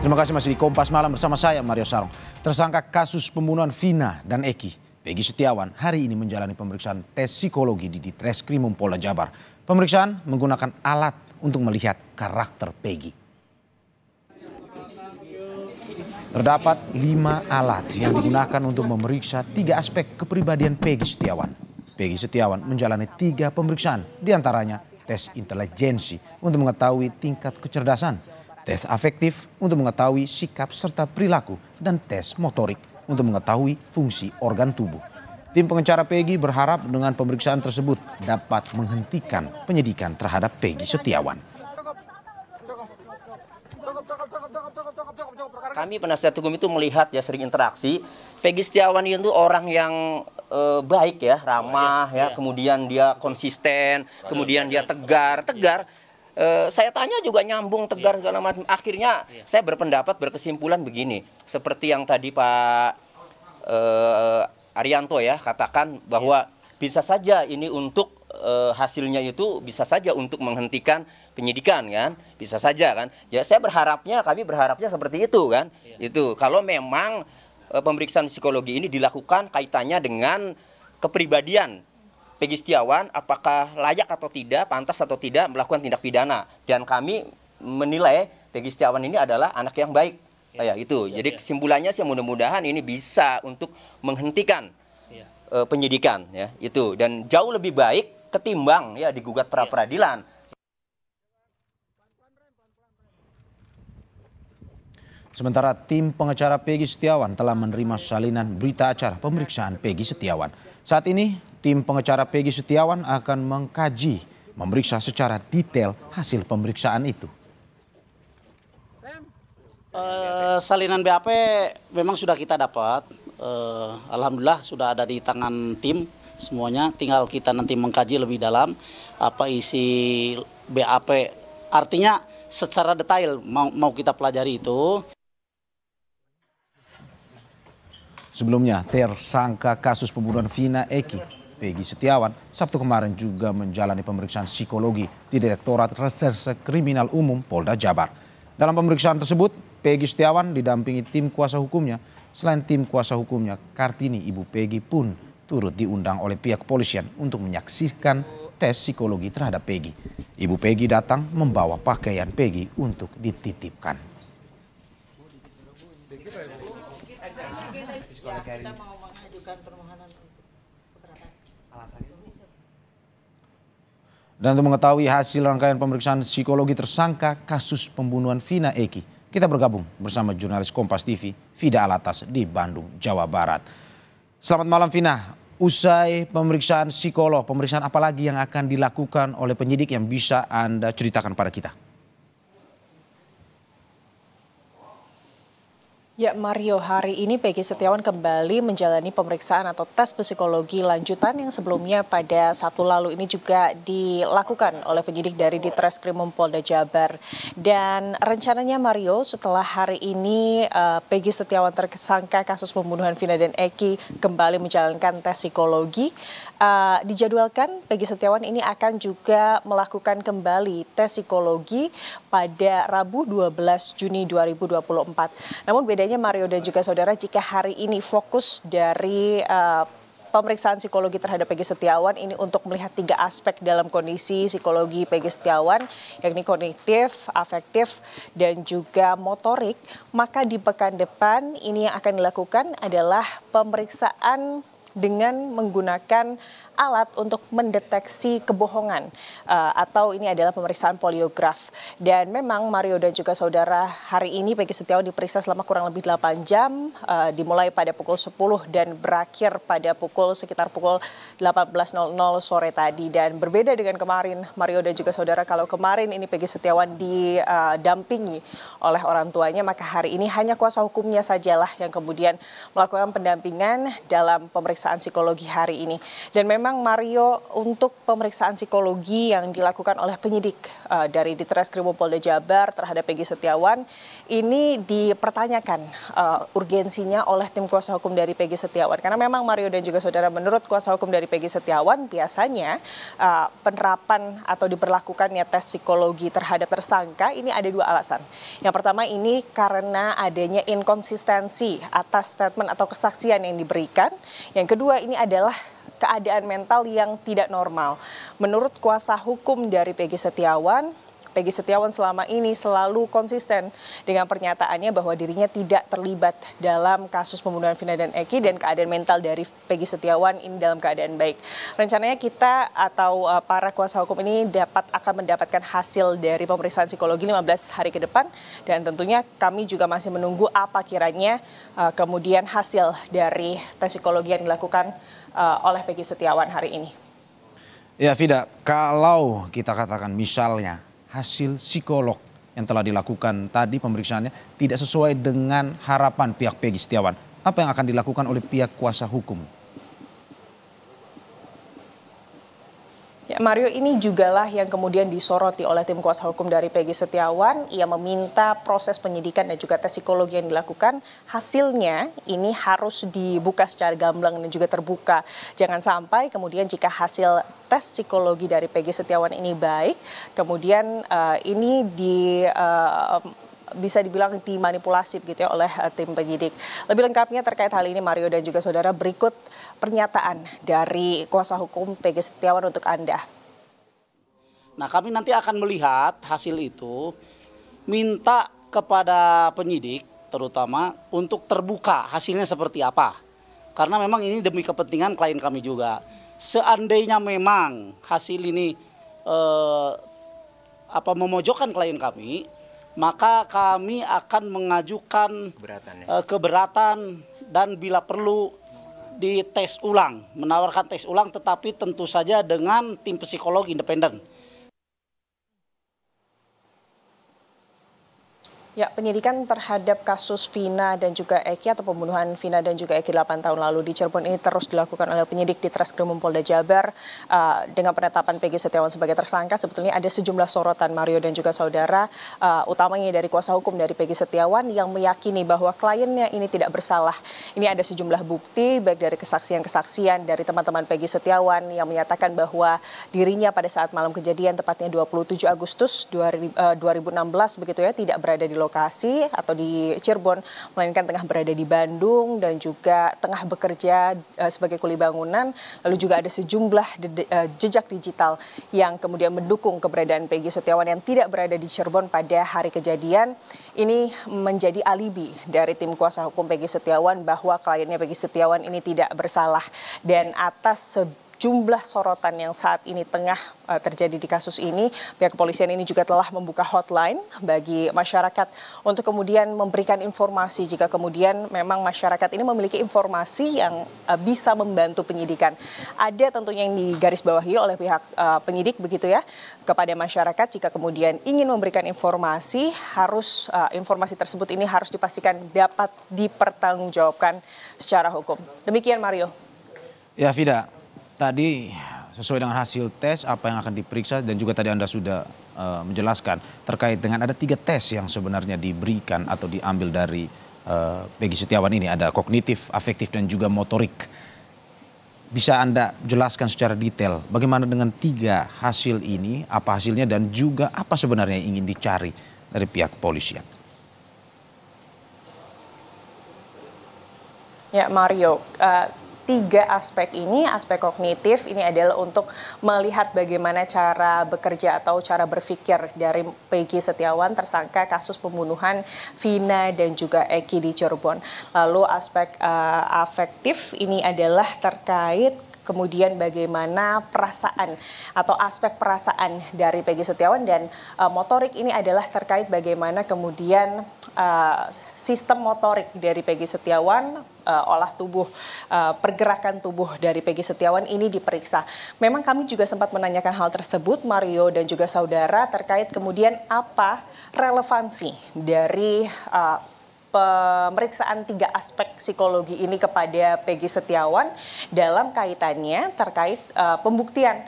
Terima kasih masih di Kompas Malam bersama saya Mario Sarong. Tersangka kasus pembunuhan Vina dan Eki, Peggy Setiawan, hari ini menjalani pemeriksaan tes psikologi di Ditreskrimum Polda Jabar. Pemeriksaan menggunakan alat untuk melihat karakter Peggy. Terdapat 5 alat yang digunakan untuk memeriksa 3 aspek kepribadian Peggy Setiawan. Peggy Setiawan menjalani 3 pemeriksaan, diantaranya tes intelijensi untuk mengetahui tingkat kecerdasan, tes afektif untuk mengetahui sikap serta perilaku, dan tes motorik untuk mengetahui fungsi organ tubuh. Tim pengacara Peggy berharap dengan pemeriksaan tersebut dapat menghentikan penyidikan terhadap Peggy Setiawan. Kami penasihat hukum itu melihat ya sering interaksi. Peggy Setiawan itu orang yang baik ya, ramah ya, kemudian dia konsisten, kemudian dia tegar. Saya tanya juga nyambung, tegar segala macam. Akhirnya saya berkesimpulan begini, seperti yang tadi Pak Arianto ya katakan bahwa bisa saja ini untuk hasilnya itu bisa saja untuk menghentikan penyidikan kan, bisa saja kan. Ya kami berharapnya seperti itu kan. Itu kalau memang pemeriksaan psikologi ini dilakukan kaitannya dengan kepribadian Peggy Setiawan, apakah layak atau tidak, pantas atau tidak melakukan tindak pidana. Dan kami menilai Peggy Setiawan ini adalah anak yang baik. Ya, itu. Jadi kesimpulannya sih mudah-mudahan ini bisa untuk menghentikan penyidikan ya, itu. Dan jauh lebih baik ketimbang ya digugat pra peradilan. Sementara tim pengacara Peggy Setiawan telah menerima salinan berita acara pemeriksaan Peggy Setiawan. Saat ini tim pengacara Peggy Setiawan akan mengkaji, memeriksa secara detail hasil pemeriksaan itu. Salinan BAP memang sudah kita dapat. Alhamdulillah sudah ada di tangan tim semuanya. Tinggal kita nanti mengkaji lebih dalam apa isi BAP. Artinya secara detail mau kita pelajari itu. Sebelumnya, tersangka kasus pembunuhan Vina Eki, Peggy Setiawan, Sabtu kemarin juga menjalani pemeriksaan psikologi di Direktorat Reserse Kriminal Umum Polda Jabar. Dalam pemeriksaan tersebut, Peggy Setiawan didampingi tim kuasa hukumnya. Selain tim kuasa hukumnya, Kartini, ibu Peggy pun turut diundang oleh pihak kepolisian untuk menyaksikan tes psikologi terhadap Peggy. Ibu Peggy datang membawa pakaian Peggy untuk dititipkan. Kita mau mengajukan permohonan untuk keberatan. Dan untuk mengetahui hasil rangkaian pemeriksaan psikologi tersangka kasus pembunuhan Vina Eki, kita bergabung bersama jurnalis Kompas TV, Fida Alatas di Bandung, Jawa Barat. Selamat malam Vina. Usai pemeriksaan psikolog, pemeriksaan apa lagi yang akan dilakukan oleh penyidik yang bisa Anda ceritakan pada kita? Ya Mario, hari ini Peggy Setiawan kembali menjalani pemeriksaan atau tes psikologi lanjutan yang sebelumnya pada Sabtu lalu ini juga dilakukan oleh penyidik dari Ditreskrimum Polda Jabar. Dan rencananya Mario, setelah hari ini Peggy Setiawan tersangka kasus pembunuhan Vina dan Eki kembali menjalankan tes psikologi. Dijadwalkan Peggy Setiawan ini akan juga melakukan kembali tes psikologi pada Rabu 12 Juni 2024. Namun bedanya Mario dan juga saudara, jika hari ini fokus dari pemeriksaan psikologi terhadap Peggy Setiawan ini untuk melihat 3 aspek dalam kondisi psikologi Peggy Setiawan, yakni kognitif, afektif, dan juga motorik, maka di pekan depan ini yang akan dilakukan adalah pemeriksaan dengan menggunakan alat untuk mendeteksi kebohongan atau ini adalah pemeriksaan poligraf. Dan memang Mario dan juga saudara, hari ini Peggy Setiawan diperiksa selama kurang lebih 8 jam, dimulai pada pukul 10 dan berakhir pada sekitar pukul 18.00 sore tadi. Dan berbeda dengan kemarin Mario dan juga saudara, kalau kemarin ini Peggy Setiawan didampingi oleh orang tuanya, maka hari ini hanya kuasa hukumnya sajalah yang kemudian melakukan pendampingan dalam pemeriksaan psikologi hari ini. Dan memang memang Mario, untuk pemeriksaan psikologi yang dilakukan oleh penyidik dari Ditreskrimum Polda Jabar terhadap Peggy Setiawan ini dipertanyakan urgensinya oleh tim kuasa hukum dari Peggy Setiawan. Karena memang Mario dan juga saudara, menurut kuasa hukum dari Peggy Setiawan biasanya penerapan atau diberlakukannya tes psikologi terhadap tersangka ini ada dua alasan. Yang pertama ini karena adanya inkonsistensi atas statement atau kesaksian yang diberikan. Yang kedua ini adalah keadaan mental yang tidak normal. Menurut kuasa hukum dari Peggy Setiawan selama ini selalu konsisten dengan pernyataannya bahwa dirinya tidak terlibat dalam kasus pembunuhan Vina dan Eki, dan keadaan mental dari Peggy Setiawan ini dalam keadaan baik. Rencananya kita atau para kuasa hukum ini akan mendapatkan hasil dari pemeriksaan psikologi 15 hari ke depan, dan tentunya kami juga masih menunggu apa kiranya kemudian hasil dari tes psikologi yang dilakukan oleh Peggy Setiawan hari ini. Ya Vida, kalau kita katakan misalnya hasil psikolog yang telah dilakukan tadi pemeriksaannya tidak sesuai dengan harapan pihak Peggy Setiawan, apa yang akan dilakukan oleh pihak kuasa hukum? Ya, Mario, ini jugalah yang kemudian disoroti oleh tim kuasa hukum dari Peggy Setiawan. Ia meminta proses penyidikan dan juga tes psikologi yang dilakukan, hasilnya ini harus dibuka secara gamblang dan juga terbuka. Jangan sampai kemudian jika hasil tes psikologi dari Peggy Setiawan ini baik, kemudian ini bisa dibilang dimanipulasi begitu ya oleh tim penyidik. Lebih lengkapnya terkait hal ini, Mario dan juga saudara, berikut pernyataan dari kuasa hukum Peggy Setiawan untuk Anda. Nah, kami nanti akan melihat hasil itu, minta kepada penyidik terutama untuk terbuka hasilnya seperti apa. Karena memang ini demi kepentingan klien kami juga. Seandainya memang hasil ini memojokkan klien kami, maka kami akan mengajukan keberatan dan bila perlu dites ulang, menawarkan tes ulang, tetapi tentu saja dengan tim psikolog independen. Ya, penyidikan terhadap kasus Vina dan juga Eki atau pembunuhan Vina dan juga Eki 8 tahun lalu di Cirebon ini terus dilakukan oleh penyidik di Ditreskrimum Polda Jabar. Dengan penetapan Peggy Setiawan sebagai tersangka, sebetulnya ada sejumlah sorotan, Mario dan juga saudara, utamanya dari kuasa hukum dari Peggy Setiawan yang meyakini bahwa kliennya ini tidak bersalah. Ini ada sejumlah bukti baik dari kesaksian-kesaksian dari teman-teman Peggy Setiawan yang menyatakan bahwa dirinya pada saat malam kejadian, tepatnya 27 Agustus 2016 begitu ya, tidak berada di lokasi atau di Cirebon, melainkan tengah berada di Bandung dan juga tengah bekerja sebagai kuli bangunan. Lalu juga ada sejumlah jejak digital yang kemudian mendukung keberadaan Peggy Setiawan yang tidak berada di Cirebon pada hari kejadian. Ini menjadi alibi dari tim kuasa hukum Peggy Setiawan bahwa kliennya Peggy Setiawan ini tidak bersalah. Dan atas jumlah sorotan yang saat ini tengah terjadi di kasus ini, pihak kepolisian ini juga telah membuka hotline bagi masyarakat untuk kemudian memberikan informasi jika kemudian memang masyarakat ini memiliki informasi yang bisa membantu penyidikan. Ada tentunya yang digarisbawahi oleh pihak penyidik begitu ya, kepada masyarakat jika kemudian ingin memberikan informasi, harus informasi tersebut ini harus dipastikan dapat dipertanggungjawabkan secara hukum. Demikian, Mario. Ya Vida, tadi sesuai dengan hasil tes apa yang akan diperiksa dan juga tadi Anda sudah menjelaskan terkait dengan ada 3 tes yang sebenarnya diberikan atau diambil dari Peggy Setiawan ini. Ada kognitif, afektif dan juga motorik. Bisa Anda jelaskan secara detail bagaimana dengan 3 hasil ini, apa hasilnya dan juga apa sebenarnya yang ingin dicari dari pihak kepolisian? Ya Mario, 3 aspek ini, aspek kognitif ini adalah untuk melihat bagaimana cara bekerja atau cara berpikir dari Peggy Setiawan tersangka kasus pembunuhan Vina dan juga Eki di Cirebon. Lalu aspek afektif ini adalah terkait kemudian bagaimana perasaan atau aspek perasaan dari Peggy Setiawan, dan motorik ini adalah terkait bagaimana kemudian sistem motorik dari Peggy Setiawan, olah tubuh, pergerakan tubuh dari Peggy Setiawan ini diperiksa. Memang kami juga sempat menanyakan hal tersebut, Mario dan juga saudara, terkait kemudian apa relevansi dari pemeriksaan 3 aspek psikologi ini kepada Peggy Setiawan dalam kaitannya terkait pembuktian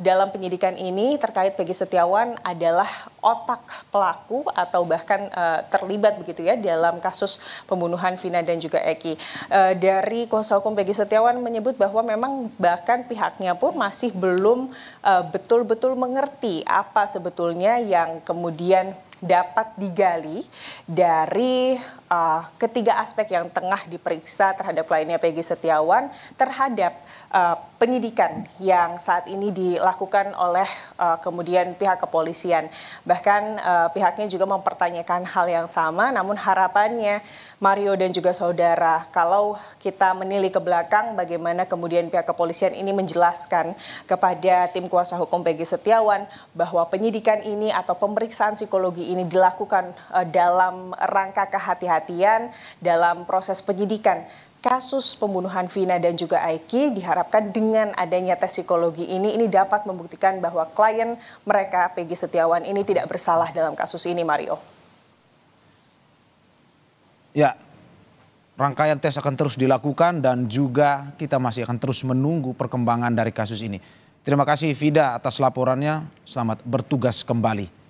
dalam penyidikan ini terkait Peggy Setiawan adalah otak pelaku atau bahkan terlibat begitu ya dalam kasus pembunuhan Vina dan juga Eki. Dari kuasa hukum Peggy Setiawan menyebut bahwa memang bahkan pihaknya pun masih belum betul-betul mengerti apa sebetulnya yang kemudian dapat digali dari ketiga aspek yang tengah diperiksa terhadap kliennya Peggy Setiawan terhadap penyidikan yang saat ini dilakukan oleh kemudian pihak kepolisian. Bahkan pihaknya juga mempertanyakan hal yang sama, namun harapannya Mario dan juga saudara, kalau kita menilik ke belakang bagaimana kemudian pihak kepolisian ini menjelaskan kepada tim kuasa hukum Peggy Setiawan bahwa penyidikan ini atau pemeriksaan psikologi ini dilakukan dalam rangka kehati-hatian dalam proses penyidikan kasus pembunuhan Vina dan juga Eki. Diharapkan dengan adanya tes psikologi ini dapat membuktikan bahwa klien mereka Peggy Setiawan ini tidak bersalah dalam kasus ini, Mario. Ya, rangkaian tes akan terus dilakukan dan juga kita masih akan terus menunggu perkembangan dari kasus ini. Terima kasih Vida atas laporannya, selamat bertugas kembali.